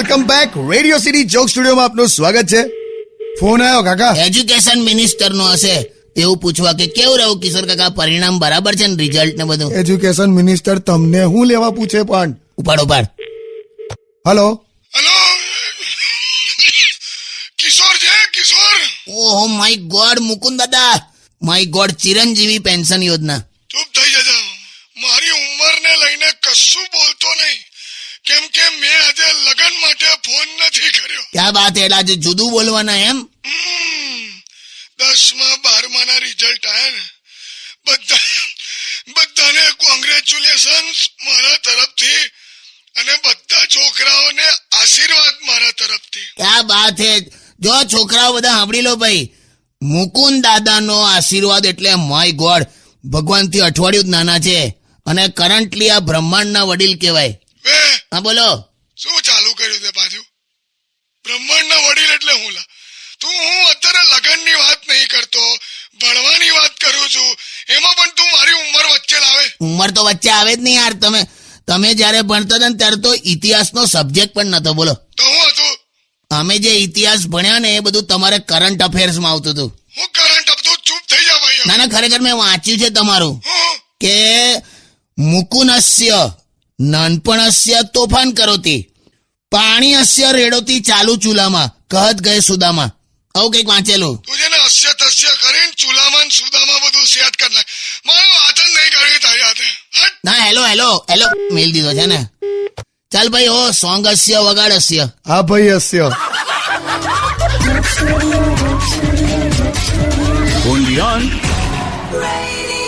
Welcome back. Radio city joke સ્ટુડિયોમાં આપનું સ્વાગત છે. ફોન આવ્યો કાકા. એજ્યુકેશન મિનિસ્ટર નો હશે, એવું પૂછવા કે કેવું રહ્યું કિશોર કાકા, પરિણામ બરાબર છે ને, રિઝલ્ટ ને બધું? એજ્યુકેશન મિનિસ્ટર તમને હું લેવા પૂછે પણ. ઉપાડ. હલો હેલો કિશોર છે કિશોર. ઓહો માય ગોડ, મુકુંદ દાદા, માય ગોડ, ચિરંજીવી પેન્શન યોજના. ચૂપ થઈ જજા. મારી ઉંમરને લઈને કશું બોલતો નહીં, કેમ કે મેં આજે લગ્ન માટે ફોન નથી કર્યો. ક્યાં વાત છે? એટલે આજે જુદું બોલવાના એમ? 10મા 12માના રિઝલ્ટ આયા ને, બધાને કોંગ્રેચ્યુલેશન્સ મારા તરફથી, અને બધા છોકરાઓને આશીર્વાદ મારા તરફથી. ક્યાં વાત છે? જો છોકરાઓ બધા સાંભળી લો ભાઈ, મુકુંદ દાદાનો આશીર્વાદ એટલે માય ગોડ, ભગવાનથી અઠવાડિયું જ નાના છે, અને કરન્ટલી આ બ્રહ્માંડના વડીલ કહેવાય. હા બોલો. શું ચાલુ કર્યું તે પાછું? બ્રહ્માંડના વડીલ એટલે હું લા? હું અત્યારે લગ્નની વાત નહીં કરતો, ભણવાની વાત કરું છું. એમાં પણ તું મારી ઉંમર વચ્ચે લાવે. ઉંમર તો વચ્ચે આવે જ નહીં યાર. તમે જયારે ભણતા હતા ને ત્યારે તો ઇતિહાસનો સબ્જેક્ટ પણ નતો. બોલો. તો હું હતું? અમે જે ઇતિહાસ ભણ્યા ને એ બધું તમારે કરંટ અફેર્સમાં આવતું હતું. હું કરંટ અફતું? ચૂપ થઈ જા ભાઈ. ના ખરેખર મેં વાંચ્યું છે તમારું કે મુકુનસ્ય નાનપણસ્ય તોફાન કરોતી, પાણી અસ્ય રેડોતી ચાલુ ચૂલામાં, કહત ગયે સુદામાં. આવું કઈક વાંચેલું. તું જેને અસ્ય તસ્ય કરીને ચૂલામાં ને સુદામાં બધું સેટ કરી નાખ. મારે વાત જ નહીં કરવી તારી હાથે. હટ. ના હેલો મેલ દીધો છે ને. ચાલ ભાઈ, ઓ સોંગ અસ્ય વગાડ અસ્ય. હા ભાઈ હસ્ય. only on Radio